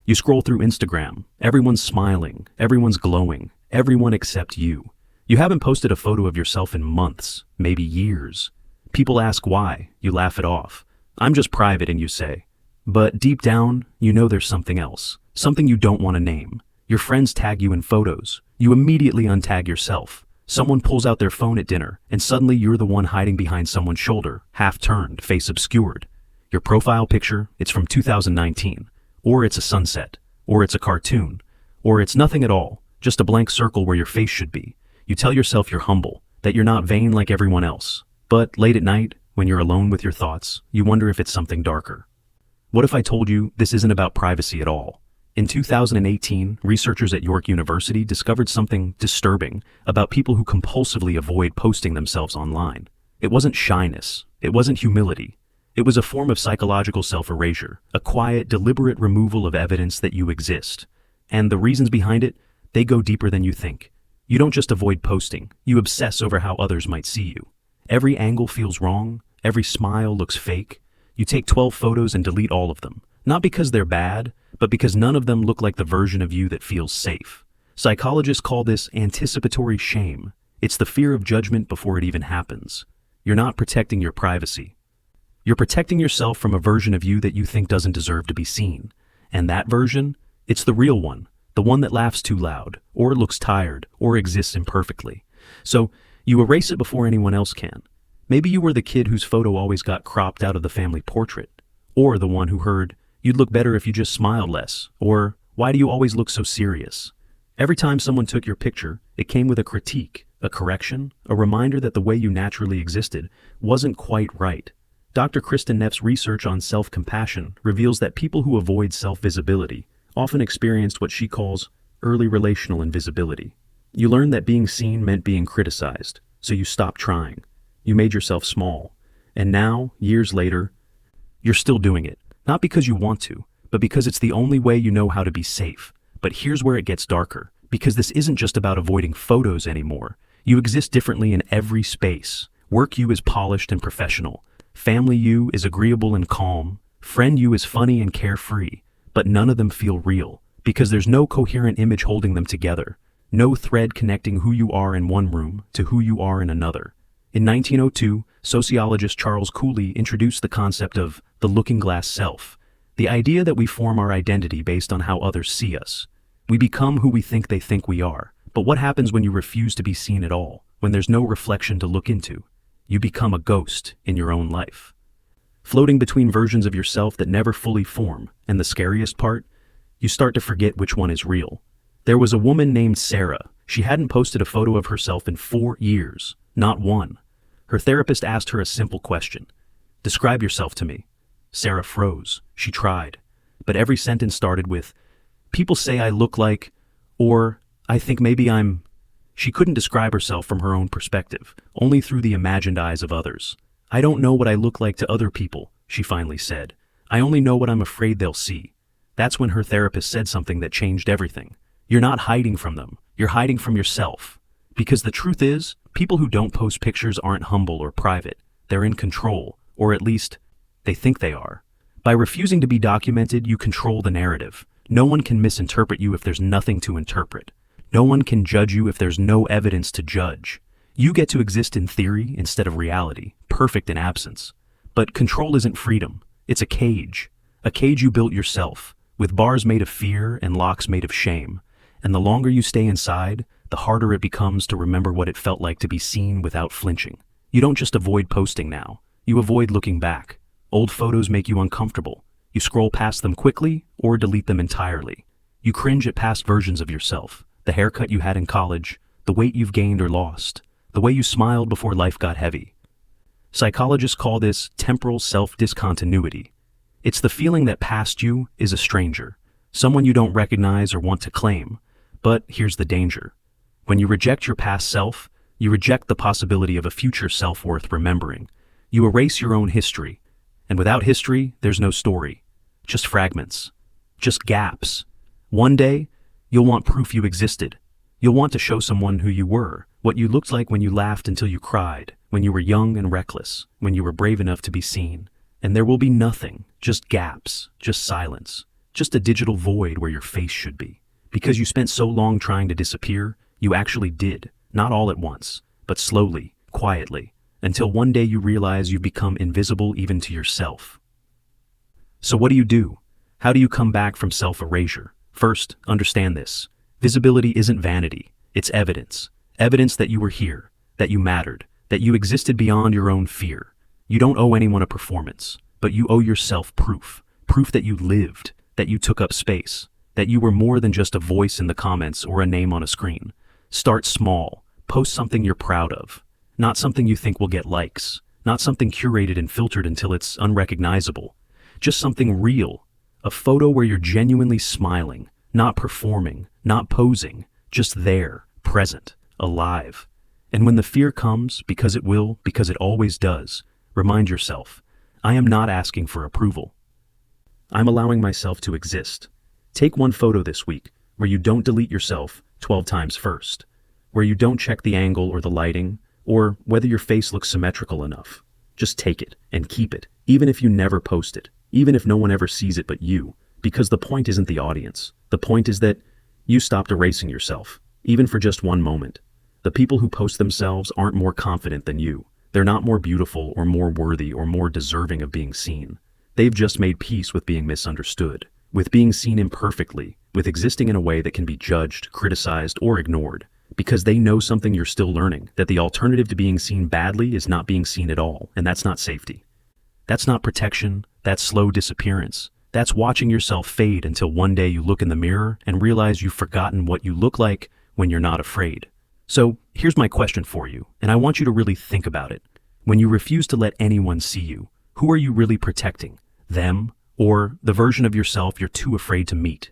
You scroll through Instagram, everyone's smiling, everyone's glowing, everyone except you. You haven't posted a photo of yourself in months, maybe years. People ask why, you laugh it off. I'm just private, and you say. But deep down, you know there's something else, something you don't want to name. Your friends tag you in photos. You immediately untag yourself. Someone pulls out their phone at dinner, and suddenly you're the one hiding behind someone's shoulder, half turned, face obscured. Your profile picture, it's from 2019. Or it's a sunset. Or it's a cartoon. Or it's nothing at all, just a blank circle where your face should be. You tell yourself you're humble, that you're not vain like everyone else. But late at night, when you're alone with your thoughts, you wonder if it's something darker. What if I told you this isn't about privacy at all? In 2018, researchers at York University discovered something disturbing about people who compulsively avoid posting themselves online. It wasn't shyness. It wasn't humility. It was a form of psychological self-erasure, a quiet, deliberate removal of evidence that you exist. And the reasons behind it, they go deeper than you think. You don't just avoid posting, you obsess over how others might see you. Every angle feels wrong, every smile looks fake. You take 12 photos and delete all of them, not because they're bad, but because none of them look like the version of you that feels safe. Psychologists call this anticipatory shame. It's the fear of judgment before it even happens. You're not protecting your privacy. You're protecting yourself from a version of you that you think doesn't deserve to be seen. And that version, it's the real one, the one that laughs too loud, or looks tired, or exists imperfectly. So you erase it before anyone else can. Maybe you were the kid whose photo always got cropped out of the family portrait, or the one who heard, "You'd look better if you just smiled less," or "Why do you always look so serious?" Every time someone took your picture, it came with a critique, a correction, a reminder that the way you naturally existed wasn't quite right. Dr. Kristen Neff's research on self-compassion reveals that people who avoid self-visibility often experienced what she calls early relational invisibility. You learned that being seen meant being criticized, so you stopped trying. You made yourself small. And now, years later, you're still doing it. Not because you want to, but because it's the only way you know how to be safe. But here's where it gets darker, because this isn't just about avoiding photos anymore. You exist differently in every space. Work you is polished and professional. Family you is agreeable and calm. Friend you is funny and carefree. But none of them feel real, because there's no coherent image holding them together. No thread connecting who you are in one room to who you are in another. In 1902, sociologist Charles Cooley introduced the concept of the looking-glass self, the idea that we form our identity based on how others see us. We become who we think they think we are. But what happens when you refuse to be seen at all, when there's no reflection to look into? You become a ghost in your own life, floating between versions of yourself that never fully form, and the scariest part? You start to forget which one is real. There was a woman named Sarah. She hadn't posted a photo of herself in 4 years. Not one. Her therapist asked her a simple question. "Describe yourself to me." Sarah froze. She tried. But every sentence started with, "People say I look like," or "I think maybe I'm." She couldn't describe herself from her own perspective, only through the imagined eyes of others. "I don't know what I look like to other people," she finally said. "I only know what I'm afraid they'll see." That's when her therapist said something that changed everything. You're not hiding from them. You're hiding from yourself. Because the truth is, people who don't post pictures aren't humble or private. They're in control, or at least, they think they are. By refusing to be documented, you control the narrative. No one can misinterpret you if there's nothing to interpret. No one can judge you if there's no evidence to judge. You get to exist in theory instead of reality, perfect in absence. But control isn't freedom. It's a cage you built yourself, with bars made of fear and locks made of shame. And the longer you stay inside, the harder it becomes to remember what it felt like to be seen without flinching. You don't just avoid posting now. You avoid looking back. Old photos make you uncomfortable. You scroll past them quickly or delete them entirely. You cringe at past versions of yourself. The haircut you had in college, the weight you've gained or lost, the way you smiled before life got heavy. Psychologists call this temporal self-discontinuity. It's the feeling that past you is a stranger, someone you don't recognize or want to claim. But here's the danger. When you reject your past self, you reject the possibility of a future self worth remembering. You erase your own history. And without history, there's no story. Just fragments. Just gaps. One day, you'll want proof you existed. You'll want to show someone who you were, what you looked like when you laughed until you cried, when you were young and reckless, when you were brave enough to be seen. And there will be nothing, just gaps, just silence, just a digital void where your face should be. Because you spent so long trying to disappear, you actually did, not all at once, but slowly, quietly, until one day you realize you've become invisible even to yourself. So what do? How do you come back from self-erasure? First, understand this. Visibility isn't vanity, it's evidence. Evidence that you were here, that you mattered, that you existed beyond your own fear. You don't owe anyone a performance, but you owe yourself proof. Proof that you lived, that you took up space, that you were more than just a voice in the comments or a name on a screen. Start small. Post something you're proud of. Not something you think will get likes. Not something curated and filtered until it's unrecognizable. Just something real. A photo where you're genuinely smiling, not performing, not posing, just there, present, alive. And when the fear comes, because it will, because it always does, remind yourself, I am not asking for approval. I'm allowing myself to exist. Take one photo this week where you don't delete yourself 12 times first, where you don't check the angle or the lighting, or whether your face looks symmetrical enough. Just take it and keep it, even if you never post it, even if no one ever sees it but you, because the point isn't the audience. The point is that you stopped erasing yourself, even for just one moment. The people who post themselves aren't more confident than you. They're not more beautiful or more worthy or more deserving of being seen. They've just made peace with being misunderstood, with being seen imperfectly, with existing in a way that can be judged, criticized, or ignored, because they know something you're still learning, that the alternative to being seen badly is not being seen at all, and that's not safety. That's not protection, that's slow disappearance. That's watching yourself fade until one day you look in the mirror and realize you've forgotten what you look like when you're not afraid. So here's my question for you, and I want you to really think about it. When you refuse to let anyone see you, who are you really protecting? Them, or the version of yourself you're too afraid to meet?